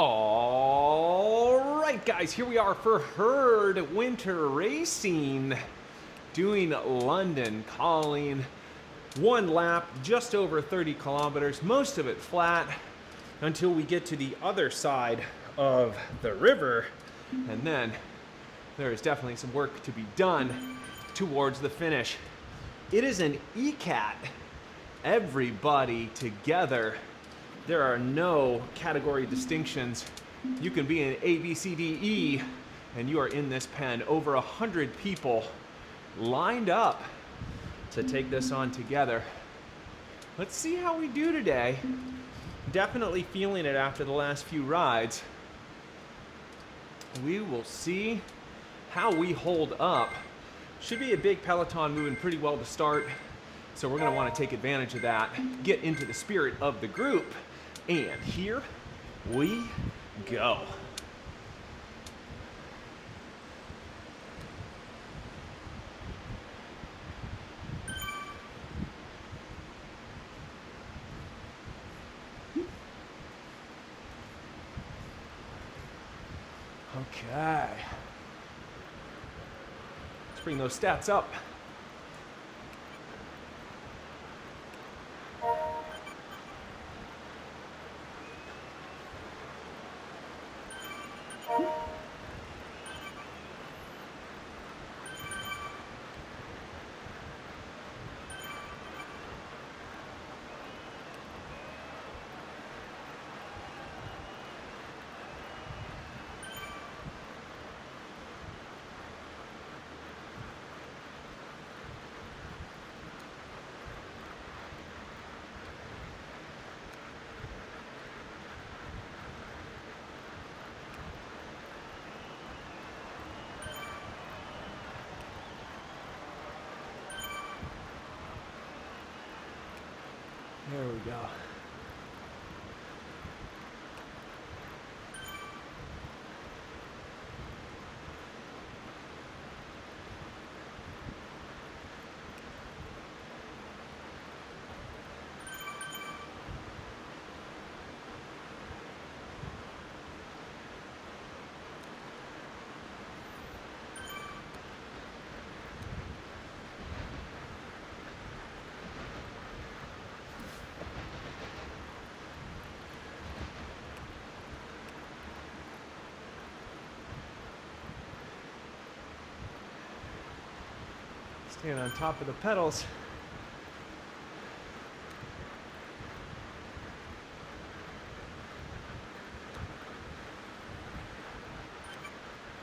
All right, guys, here we are for Herd Winter Racing, doing London, calling one lap, just over 30 kilometers, most of it flat, until we get to the other side of the river, and then there is definitely some work to be done towards the finish. It is an ECAT, everybody together. There are no category distinctions. You can be an A, B, C, D, E, and you are in this pen. Over 100 people lined up to take this on together. Let's see how we do today. Definitely feeling it after the last few rides. We will see how we hold up. Should be a big peloton moving pretty well to start, so we're gonna wanna take advantage of that, get into the spirit of the group, and here we go. Okay. Let's bring those stats up. There we go. Staying on top of the pedals.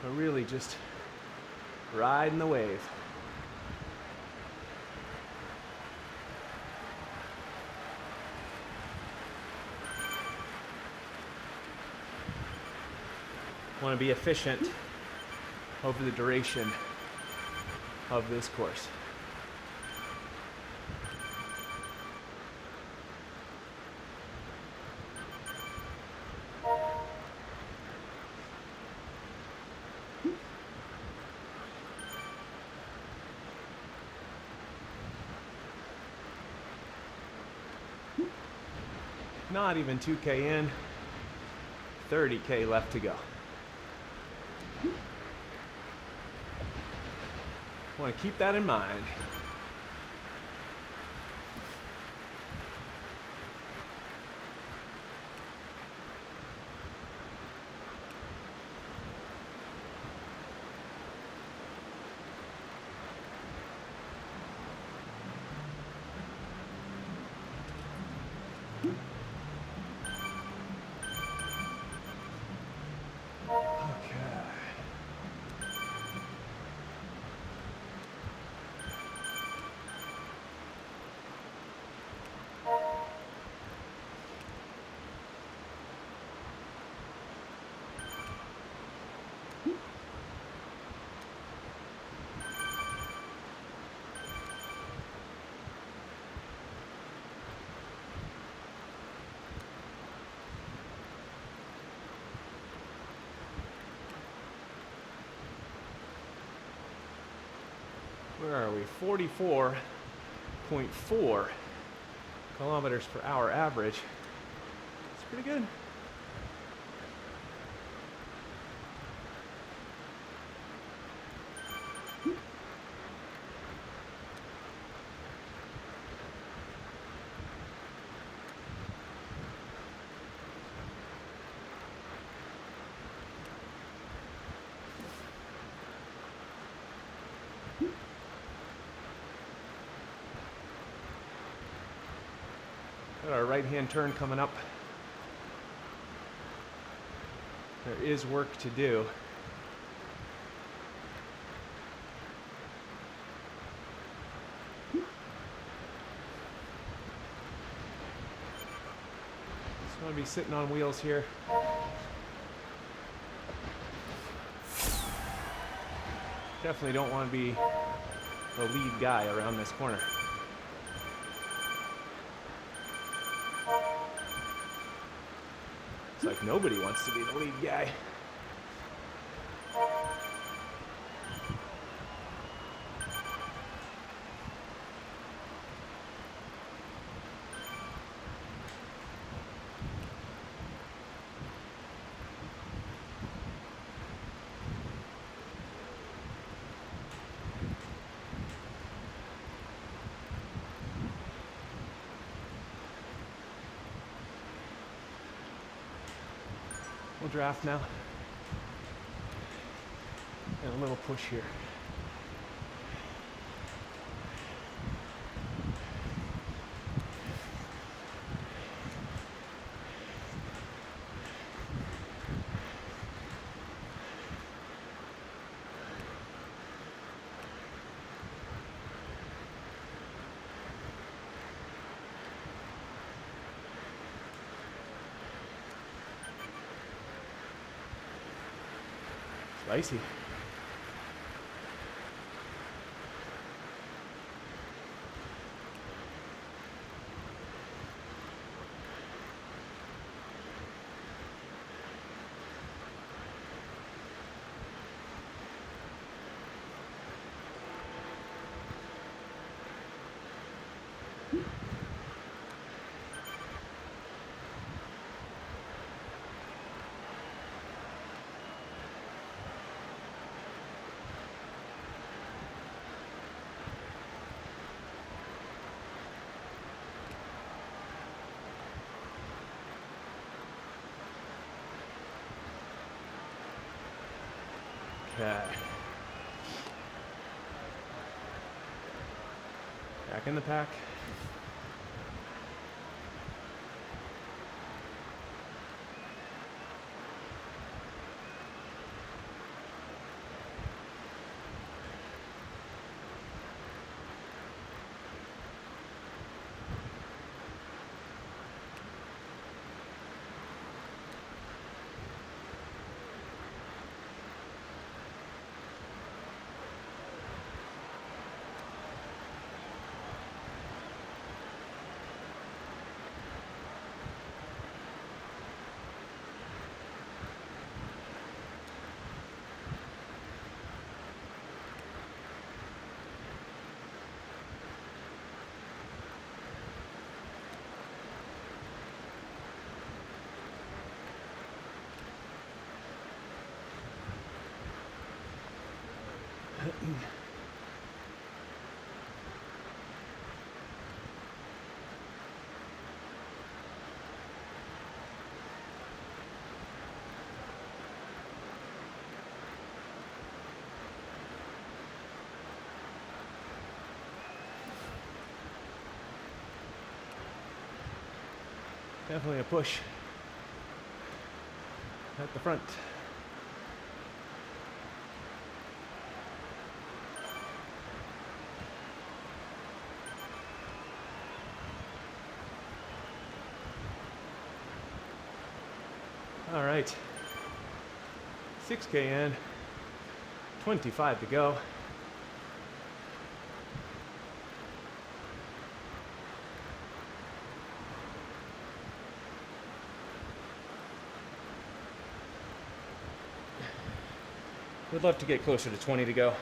But really just riding the wave. Want to be efficient over the duration of this course. Not even 2K in, 30K left to go. Want to keep that in mind. Where are we? 44.4 kilometers per hour average. It's pretty good. Got our right-hand turn coming up. There is work to do. Just want to be sitting on wheels here. Definitely don't want to be the lead guy around this corner. It's like nobody wants to be the lead guy. We'll draft now. And a little push here. Spicy. Okay. Back in the pack. Definitely a push at the front. All right, 6K in, 25 to go. We'd love to get closer to 20 to go.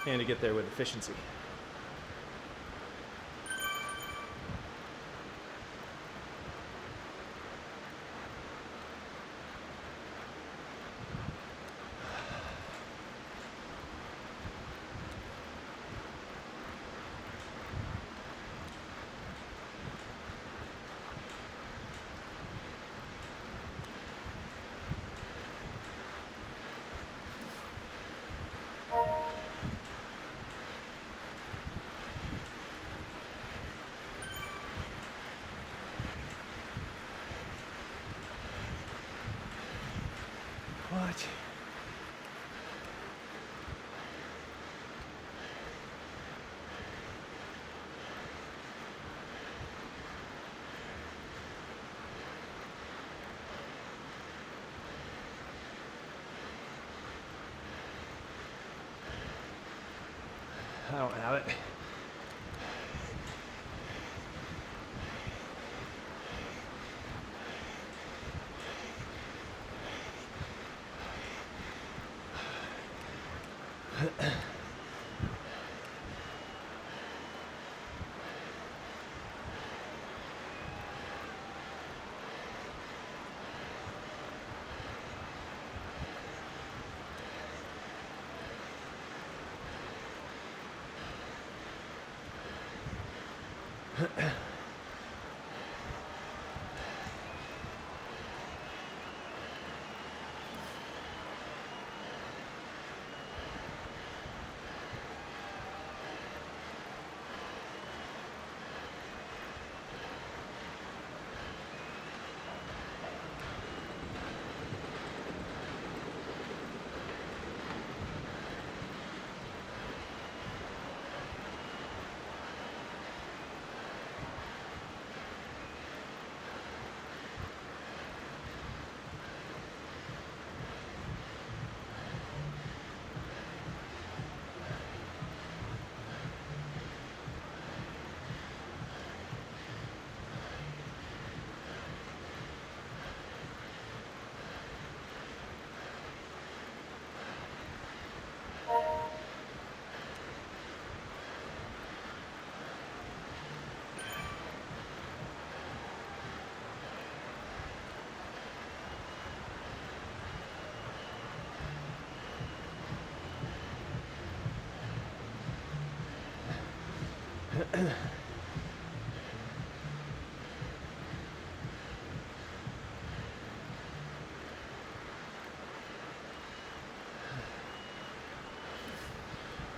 And to get there with efficiency. I don't have it.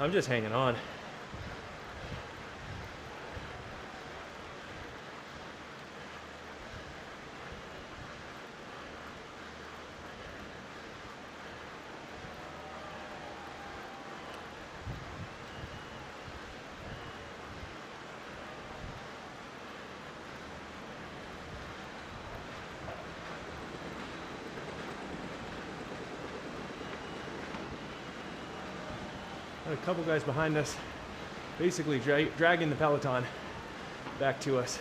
I'm just hanging on. A couple guys behind us basically dragging the Peloton back to us.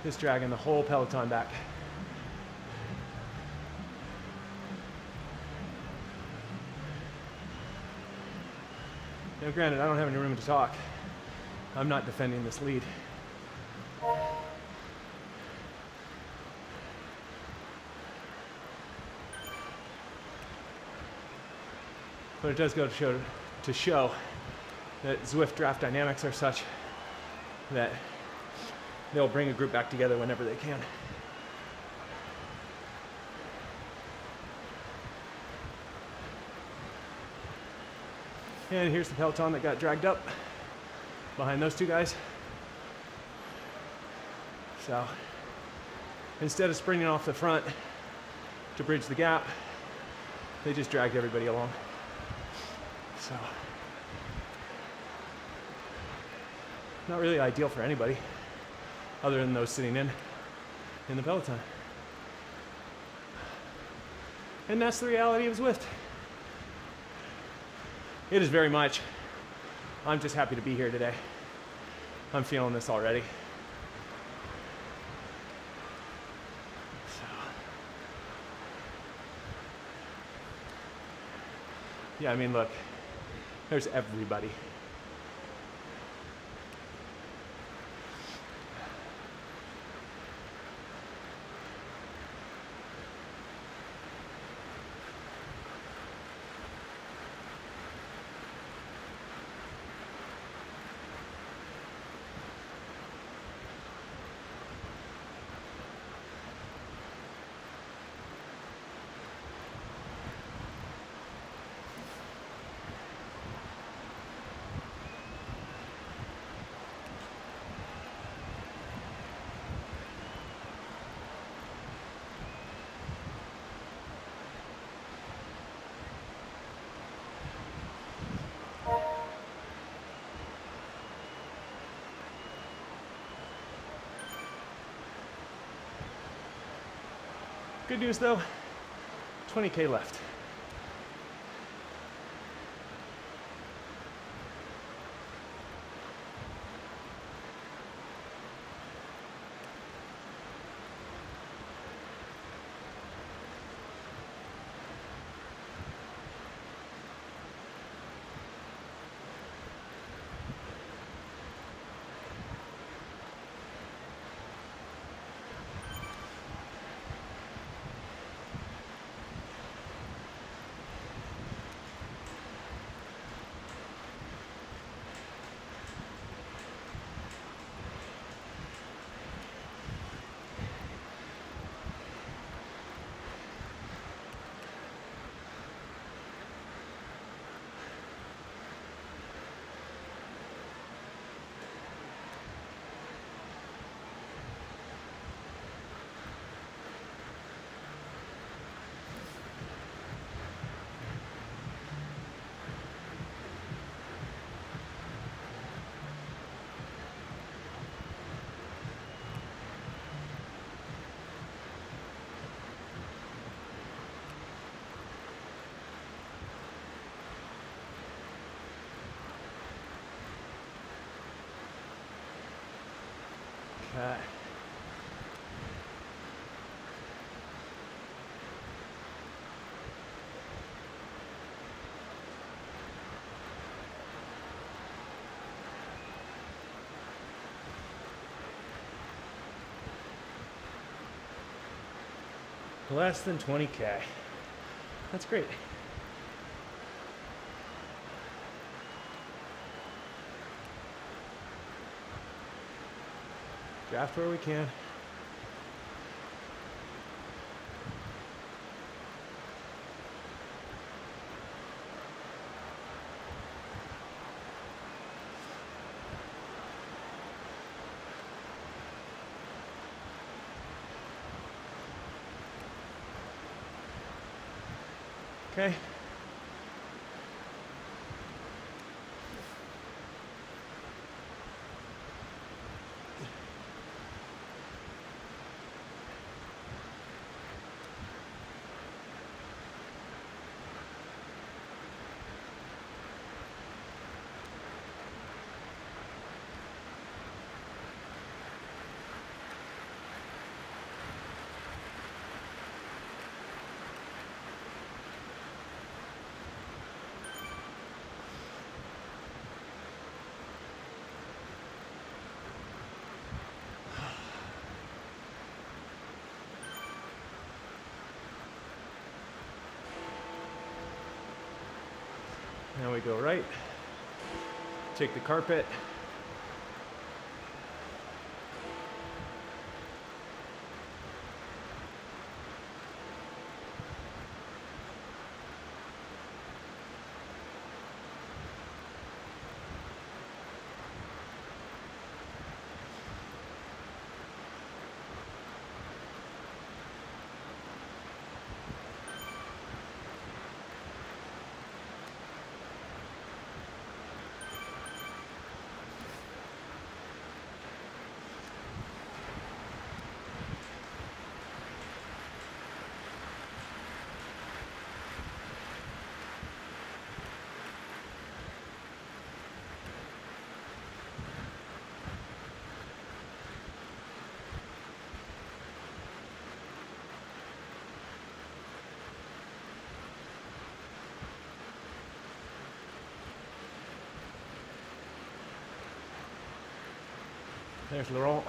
Just dragging the whole Peloton back. Now granted, I don't have any room to talk. I'm not defending this lead. But it does go to show that Zwift draft dynamics are such that they'll bring a group back together whenever they can. And here's the Peloton that got dragged up behind those two guys. So instead of sprinting off the front to bridge the gap, they just dragged everybody along. So not really ideal for anybody other than those sitting in the Peloton. And that's the reality of Zwift. It is very much, I'm just happy to be here today. I'm feeling this already. So, yeah, I mean, look, there's everybody. Good news though, 20K left. Okay. Less than 20K. That's great. Draft where we can. Okay. Now we go right, take the carpet, there's Laurent.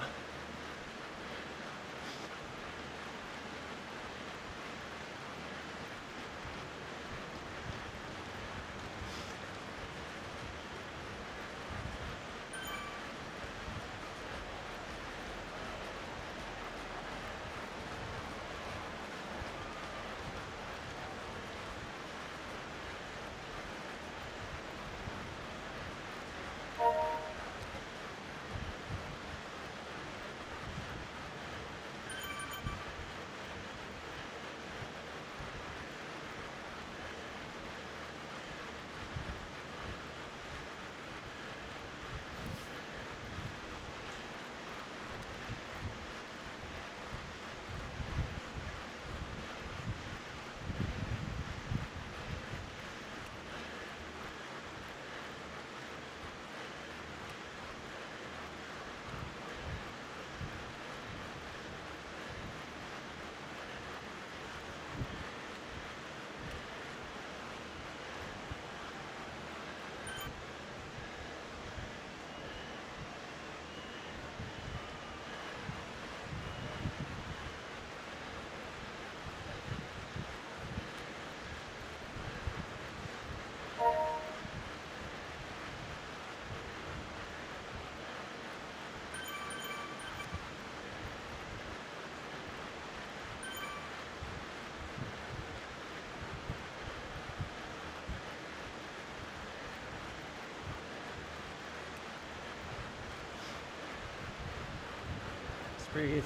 Breathe.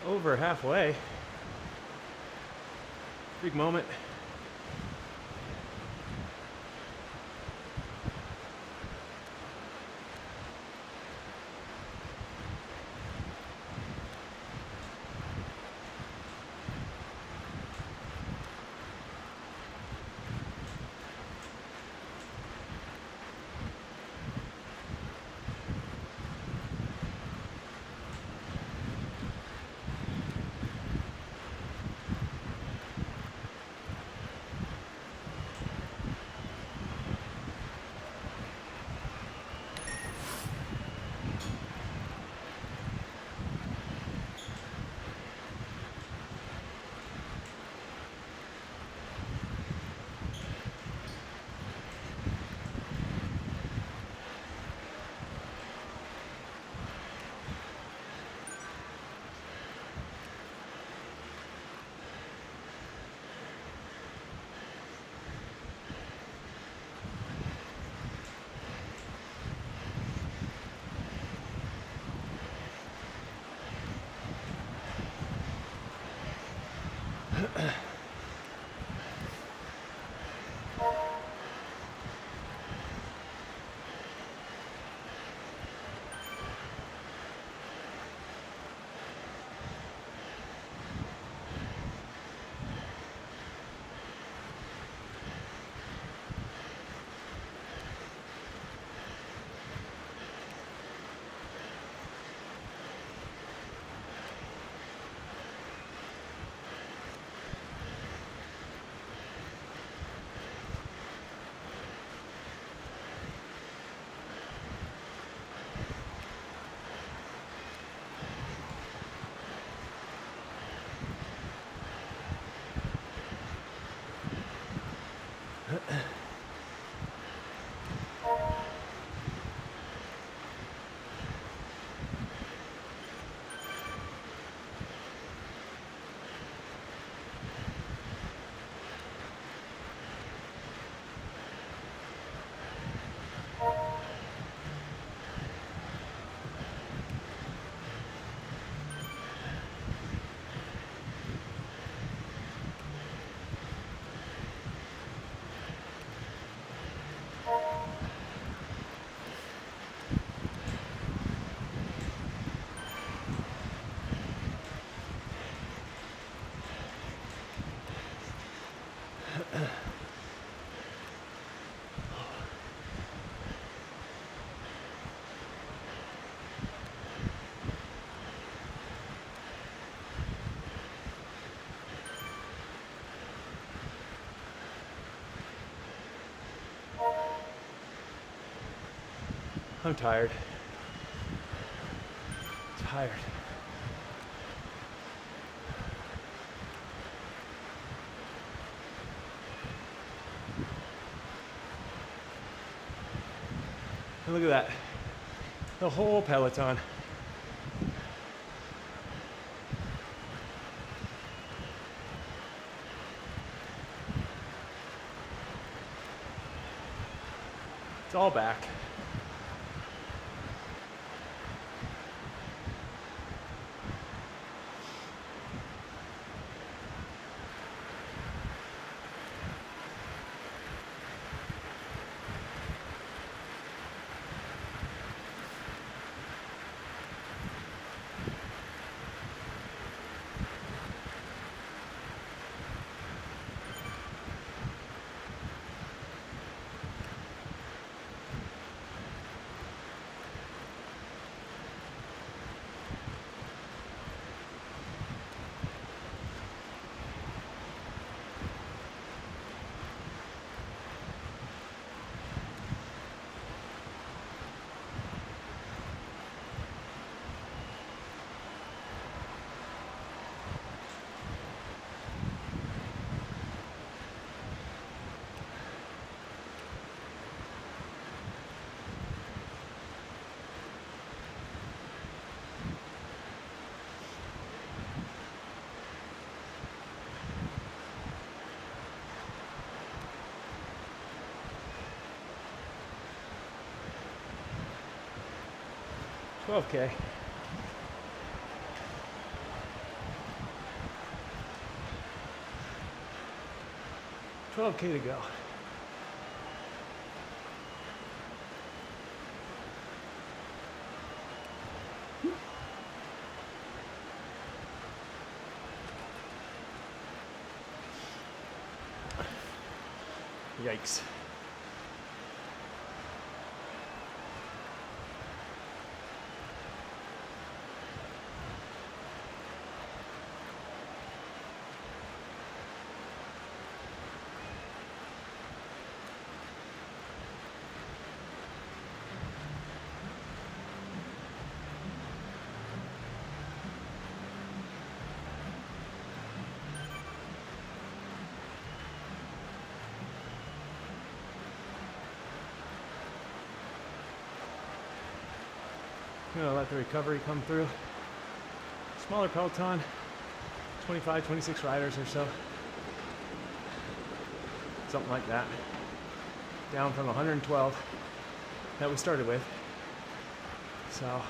Over halfway. Big moment. I'm tired. Tired. And look at that. The whole peloton. It's all back. 12K. 12K to go. Yikes. I'm gonna let the recovery come through. Smaller peloton, 25, 26 riders or so. Something like that. Down from 112 that we started with. So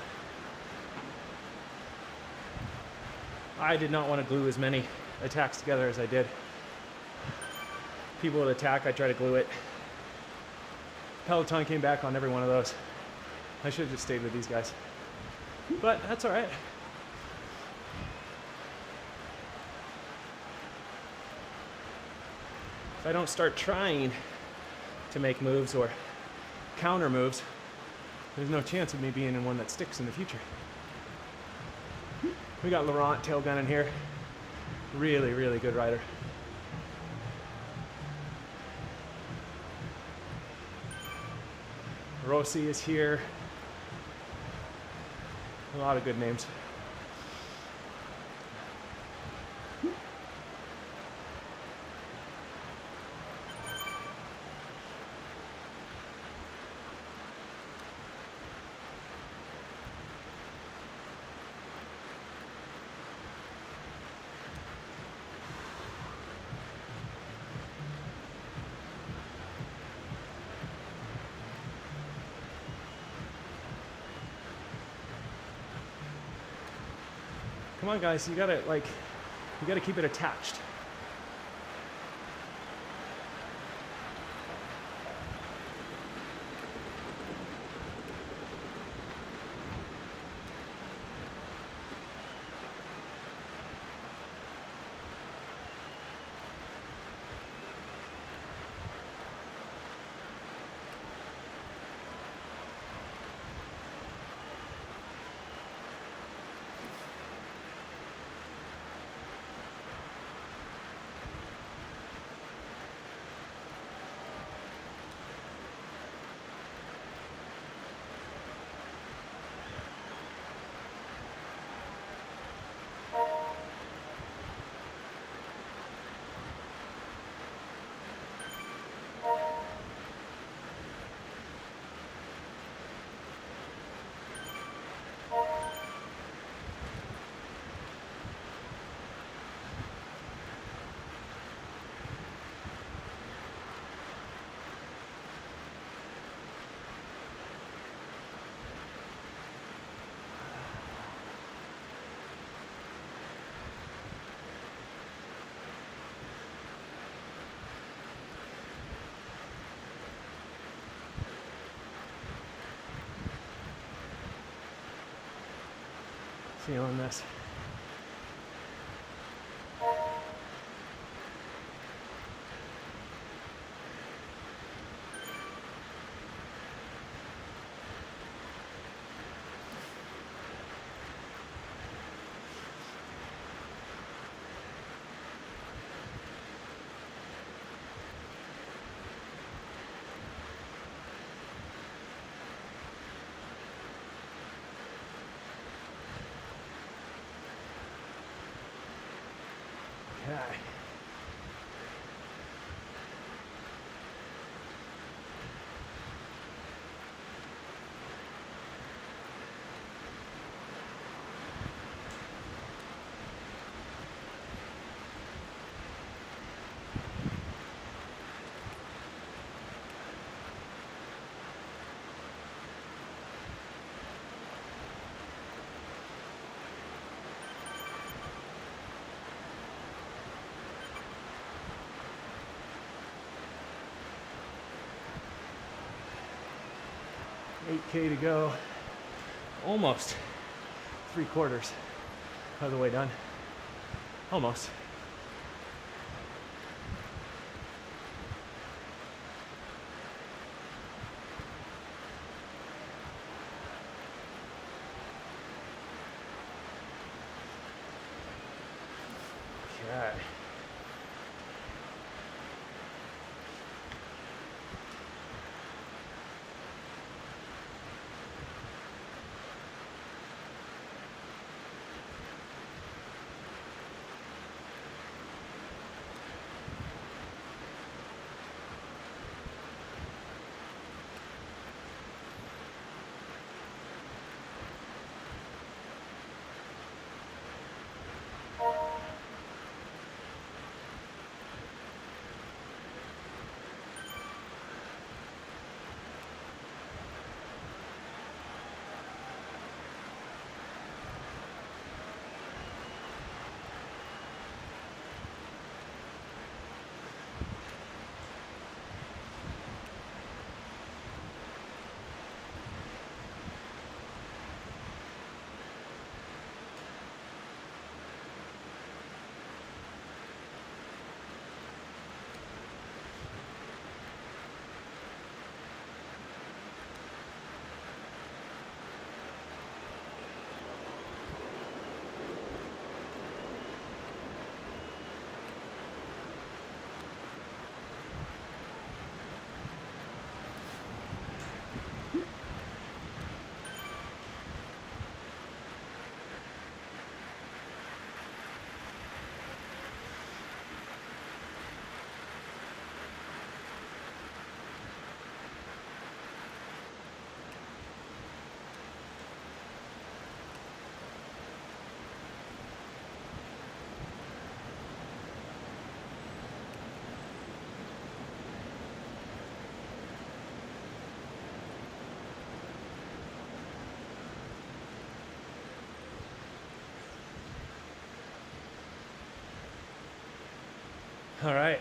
I did not want to glue as many attacks together as I did. People would attack, I try to glue it. Peloton came back on every one of those. I should have just stayed with these guys. But that's all right. If I don't start trying to make moves or counter moves, there's no chance of me being in one that sticks in the future. We got Laurent tail gunning here. Really, really good rider. Rossi is here. A lot of good names. Come on, guys, you gotta keep it attached. Feeling this. Okay. 8K to go. Almost 3/4 of the way done. Almost. Okay. All right.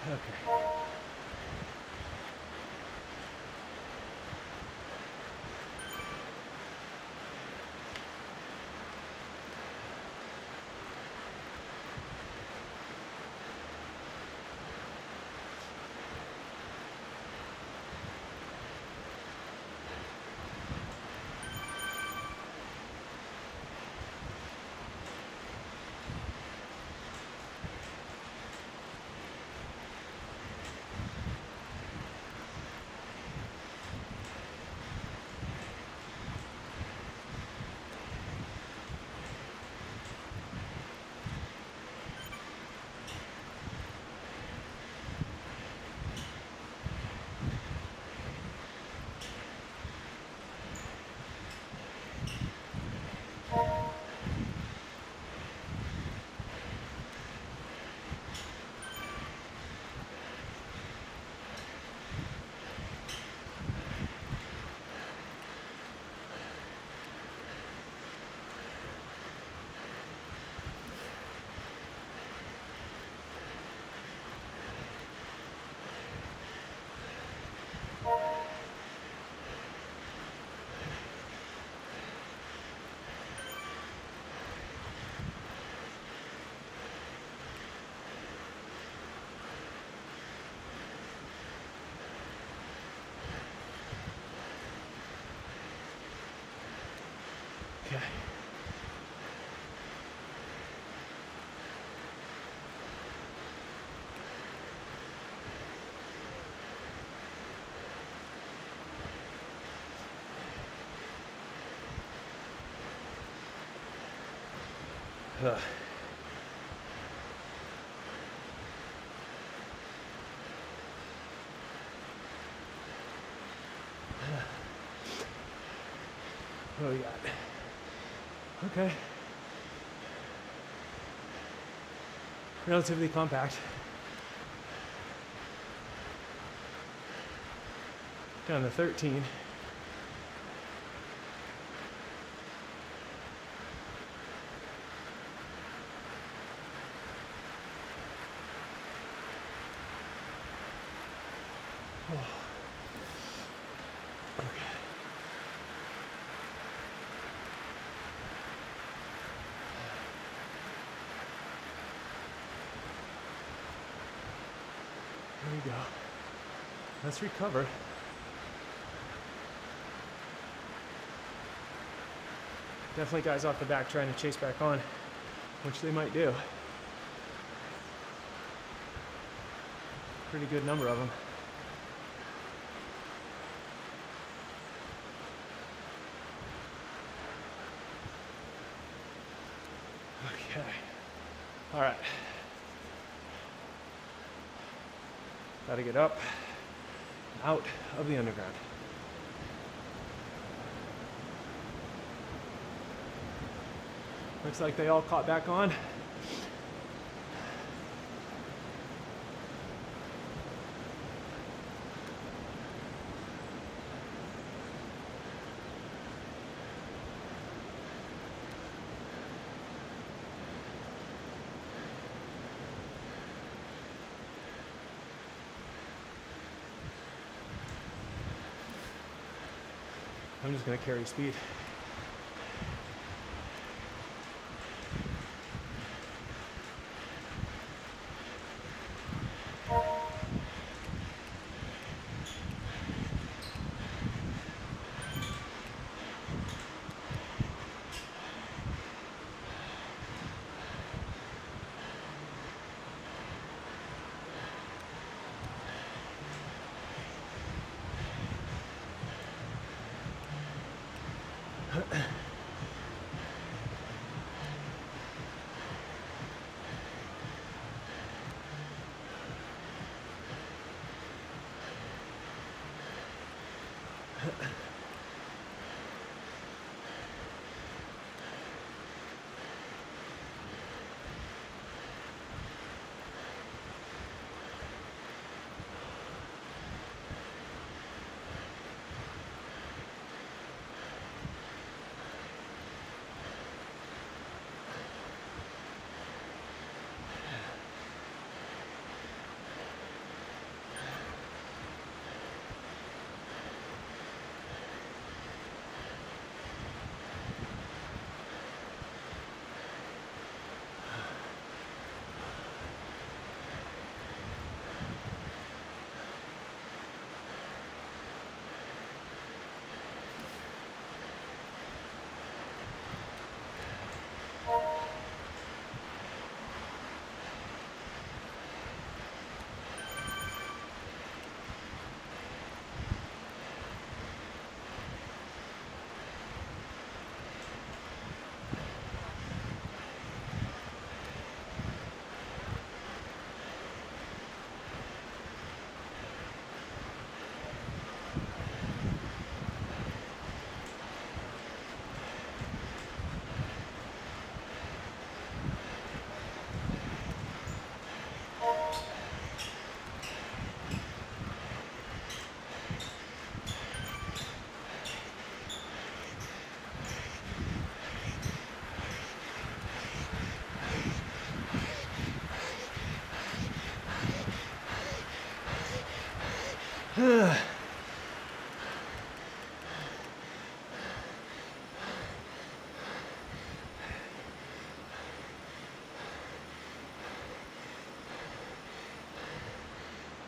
Okay. Ugh. What do we got? Okay. Relatively compact. Down to 13. Oh. Okay. There you go. Let's recover. Definitely guys off the back trying to chase back on, which they might do. Pretty good number of them. Okay. All right. Got to get up and out of the underground. Looks like they all caught back on. I'm just going to carry speed.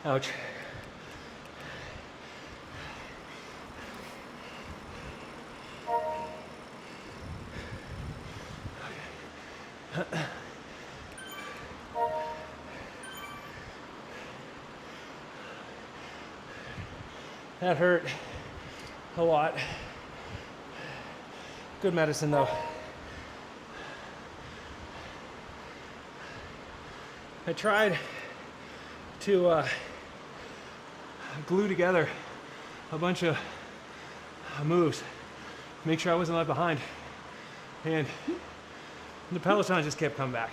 Ouch. That hurt a lot. Good medicine though. I tried to glue together a bunch of moves, make sure I wasn't left behind, and the Peloton just kept coming back.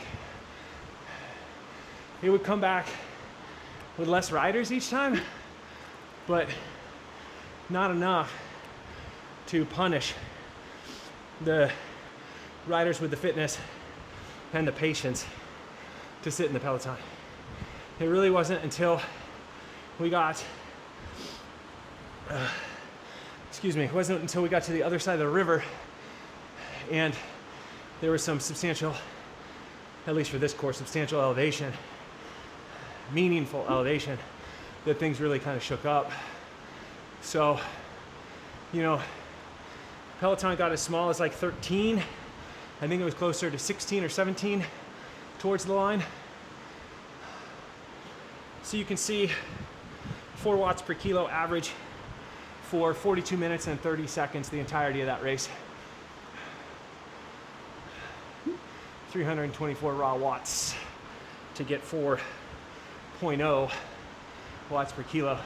It would come back with less riders each time, but not enough to punish the riders with the fitness and the patience to sit in the Peloton. It really wasn't until we got, it wasn't until we got to the other side of the river and there was some substantial, at least for this course, substantial elevation, meaningful elevation, that things really kind of shook up. So, Peloton got as small as like 13. I think it was closer to 16 or 17 towards the line. So you can see 4 watts per kilo average for 42 minutes and 30 seconds, the entirety of that race. 324 raw watts to get 4.0 watts per kilo.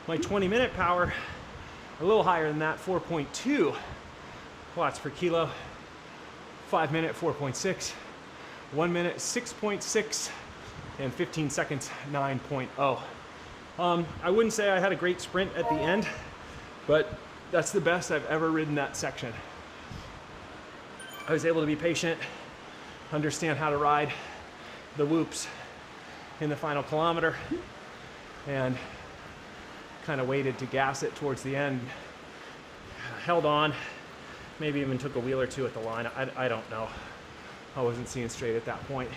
My 20-minute power, a little higher than that, 4.2 watts per kilo. 5 minute, 4.6. 1 minute, 6.6. And 15 seconds, 9.0. I wouldn't say I had a great sprint at the end, but that's the best I've ever ridden that section. I was able to be patient, understand how to ride the whoops in the final kilometer, and kind of waited to gas it towards the end. Held on, maybe even took a wheel or two at the line. I don't know. I wasn't seeing straight at that point.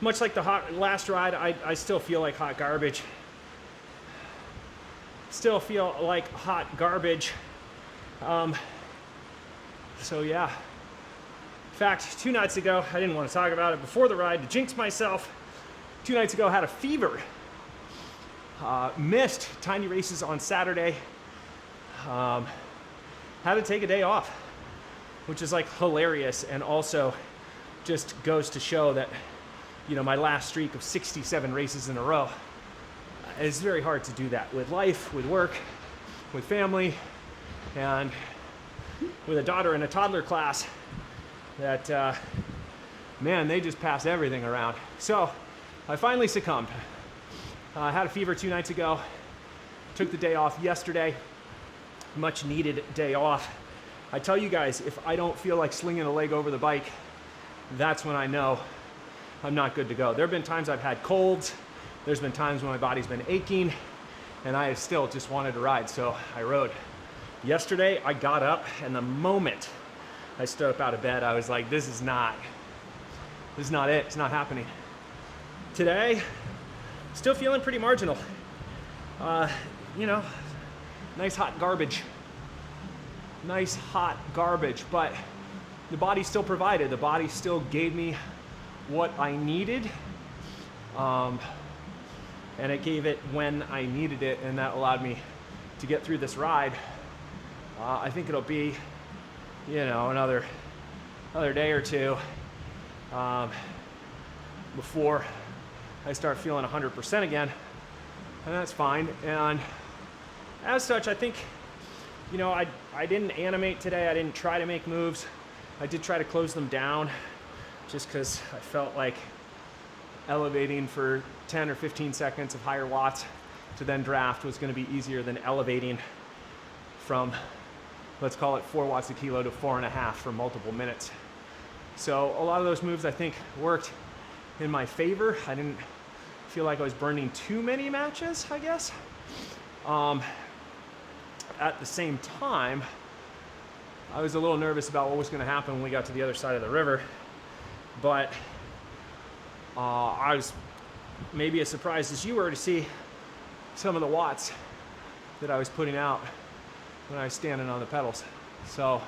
Much like the last ride, I still feel like hot garbage. Still feel like hot garbage. So yeah. In fact, 2 nights ago, I didn't want to talk about it before the ride to jinx myself. 2 nights ago, I had a fever. Missed tiny races on Saturday. Had to take a day off, which is like hilarious, and also just goes to show that, my last streak of 67 races in a row, it's very hard to do that with life, with work, with family, and with a daughter in a toddler class that, man, they just pass everything around. So I finally succumbed. I had a fever 2 nights ago, took the day off yesterday, much needed day off. I tell you guys, if I don't feel like slinging a leg over the bike, that's when I know I'm not good to go. There have been times I've had colds. There's been times when my body's been aching and I still just wanted to ride, so I rode. Yesterday, I got up, and the moment I stood up out of bed, I was like, this is not it. It's not happening. Today, still feeling pretty marginal. Nice hot garbage. Nice hot garbage, but the body still provided. The body still gave me what I needed, and it gave it when I needed it, and that allowed me to get through this ride. I think it'll be, another day or two before I start feeling 100% again, and that's fine. And as such, I think, I didn't animate today. I didn't try to make moves. I did try to close them down just because I felt like elevating for 10 or 15 seconds of higher watts to then draft was going to be easier than elevating from, let's call it 4 watts a kilo to 4.5 for multiple minutes. So a lot of those moves I think worked in my favor. I didn't feel like I was burning too many matches, I guess. At the same time, I was a little nervous about what was going to happen when we got to the other side of the river, but I was maybe as surprised as you were to see some of the watts that I was putting out when I was standing on the pedals. So,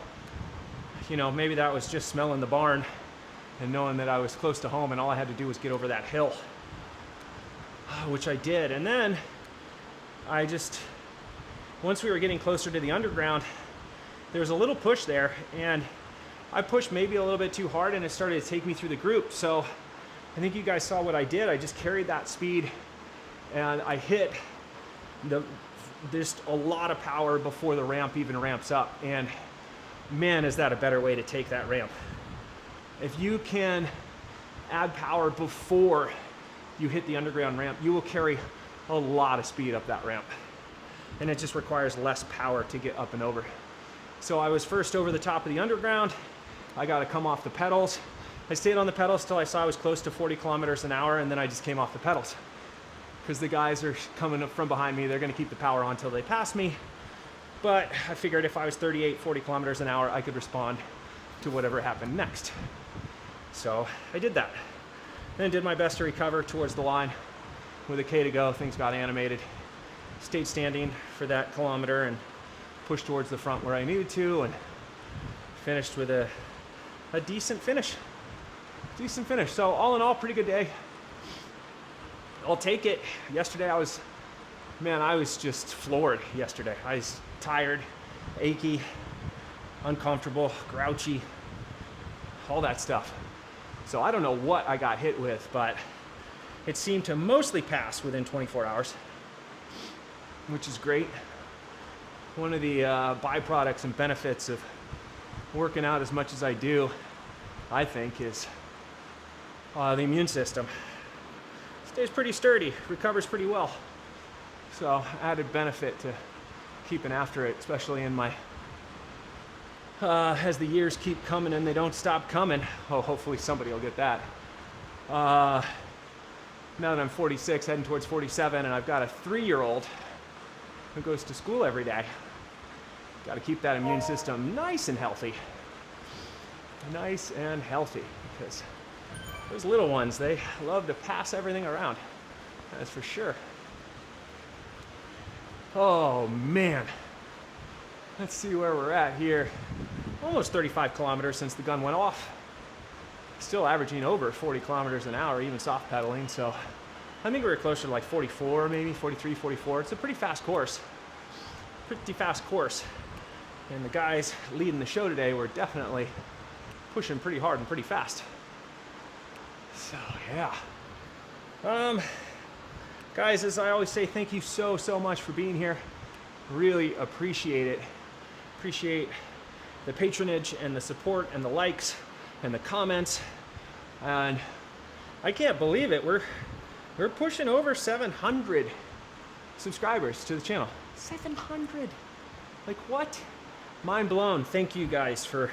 maybe that was just smelling the barn and knowing that I was close to home and all I had to do was get over that hill, which I did. And then once we were getting closer to the underground, there was a little push there, and I pushed maybe a little bit too hard and it started to take me through the group. So I think you guys saw what I did. I just carried that speed and I hit just a lot of power before the ramp even ramps up. And man, is that a better way to take that ramp. If you can add power before you hit the underground ramp, you will carry a lot of speed up that ramp. And it just requires less power to get up and over. So I was first over the top of the underground. I got to come off the pedals. I stayed on the pedals till I saw I was close to 40 kilometers an hour, and then I just came off the pedals. Because the guys are coming up from behind me, they're going to keep the power on until they pass me. But I figured if I was 38, 40 kilometers an hour, I could respond to whatever happened next. So I did that. Then did my best to recover towards the line. With a K to go, things got animated. Stayed standing for that kilometer and pushed towards the front where I needed to, and finished with a decent finish. Decent finish. So all in all, pretty good day. I'll take it. Yesterday I was just floored yesterday. I was tired, achy, uncomfortable, grouchy, all that stuff. So I don't know what I got hit with, but it seemed to mostly pass within 24 hours, which is great. One of the byproducts and benefits of working out as much as I do, I think, is the immune system. Stays pretty sturdy, recovers pretty well. So added benefit to keeping after it, especially in my, as the years keep coming and they don't stop coming. Oh, hopefully somebody will get that. Now that I'm 46, heading towards 47, and I've got a 3-year-old who goes to school every day. Got to keep that immune system nice and healthy. Nice and healthy, because those little ones, they love to pass everything around. That's for sure. Oh man. Let's see where we're at here. Almost 35 kilometers since the gun went off. Still averaging over 40 kilometers an hour, even soft pedaling. So I think we were closer to like 44, maybe 43, 44. It's a pretty fast course. Pretty fast course. And the guys leading the show today were definitely pushing pretty hard and pretty fast. So yeah. Guys, as I always say, thank you so much for being here. Really appreciate it. Appreciate the patronage and the support and the likes and the comments. And I can't believe it. We're pushing over 700 subscribers to the channel. 700. Like what? Mind blown. Thank you guys for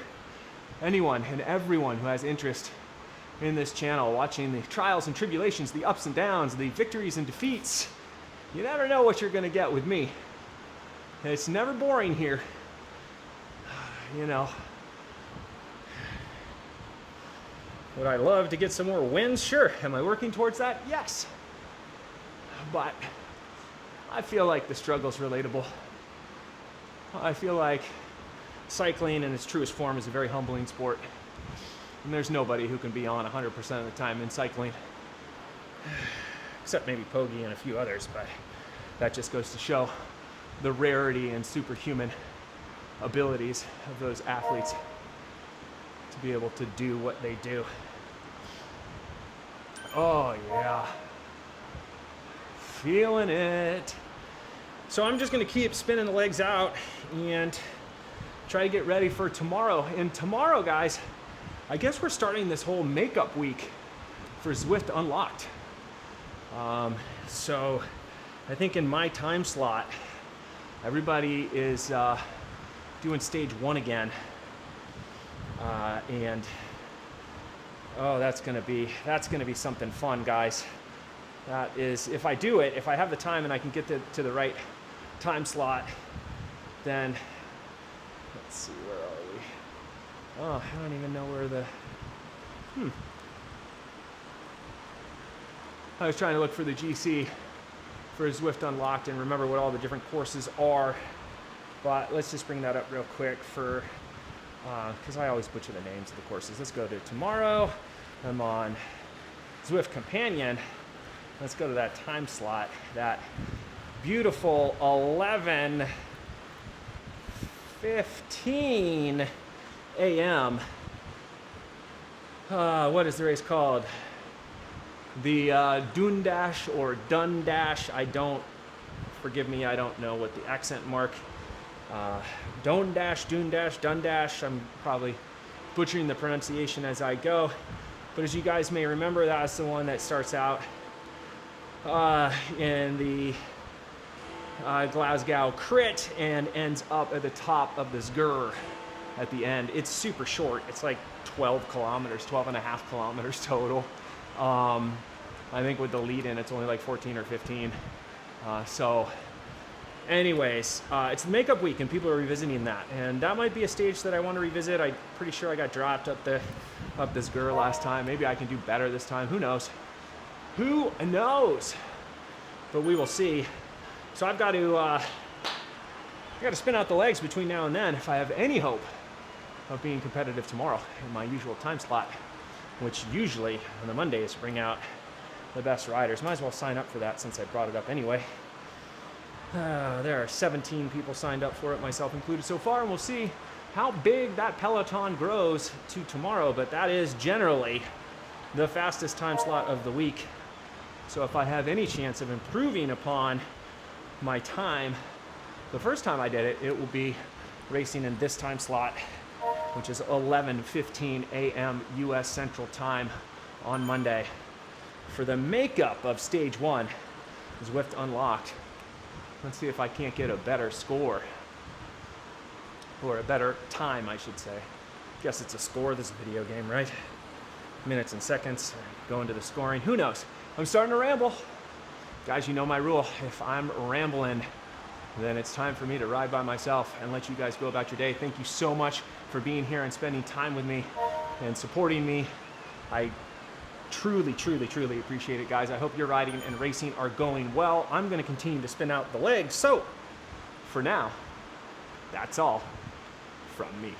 anyone and everyone who has interest in this channel, watching the trials and tribulations, the ups and downs, the victories and defeats. You never know what you're going to get with me. It's never boring here. You know. Would I love to get some more wins? Sure. Am I working towards that? Yes. But I feel like the struggle's relatable. I feel like cycling in its truest form is a very humbling sport. And there's nobody who can be on 100% of the time in cycling. Except maybe Poggi and a few others, but that just goes to show the rarity and superhuman abilities of those athletes to be able to do what they do. Oh yeah. Feeling it. So I'm just gonna keep spinning the legs out and try to get ready for tomorrow. And tomorrow, guys, I guess we're starting this whole makeup week for Zwift Unlocked. So I think in my time slot, everybody is doing stage 1 again. And oh, that's gonna be something fun, guys. That is, if I do it, if I have the time and I can get to the right time slot, then let's see, where are we? Oh, I don't even know where the, I was trying to look for the GC for Zwift Unlocked and remember what all the different courses are. But let's just bring that up real quick for, because I always butcher the names of the courses. Let's go to tomorrow. I'm on Zwift Companion. Let's go to that time slot, that beautiful 11:15 a.m. What is the race called? The Dundash or Dundash. Forgive me, I don't know what the accent mark. Dundash, Dundash. I'm probably butchering the pronunciation as I go. But as you guys may remember, that's the one that starts out in the Glasgow crit and ends up at the top of this Gur at the end. It's super short. It's like 12 kilometers, 12 and a half kilometers total. I think with the lead in, it's only like 14 or 15. So anyways, it's the makeup week and people are revisiting that. And that might be a stage that I want to revisit. I'm pretty sure I got dropped up this Gur last time. Maybe I can do better this time. Who knows? Who knows? But we will see. So I've got to spin out the legs between now and then if I have any hope of being competitive tomorrow in my usual time slot, which usually on the Mondays bring out the best riders. Might as well sign up for that since I brought it up anyway. There are 17 people signed up for it, myself included so far, and we'll see how big that peloton grows to tomorrow, but that is generally the fastest time slot of the week. So if I have any chance of improving upon my time, the first time I did it, it will be racing in this time slot, which is 11:15 a.m. U.S. Central Time on Monday. For the makeup of stage 1, Zwift unlocked. Let's see if I can't get a better score. Or a better time, I should say. Guess it's a score, this is a video game, right? Minutes and seconds, go into the scoring. Who knows? I'm starting to ramble. Guys, you know my rule. If I'm rambling, then it's time for me to ride by myself and let you guys go about your day. Thank you so much for being here and spending time with me and supporting me. I truly, truly, truly appreciate it, guys. I hope your riding and racing are going well. I'm going to continue to spin out the legs. So, for now, that's all from me.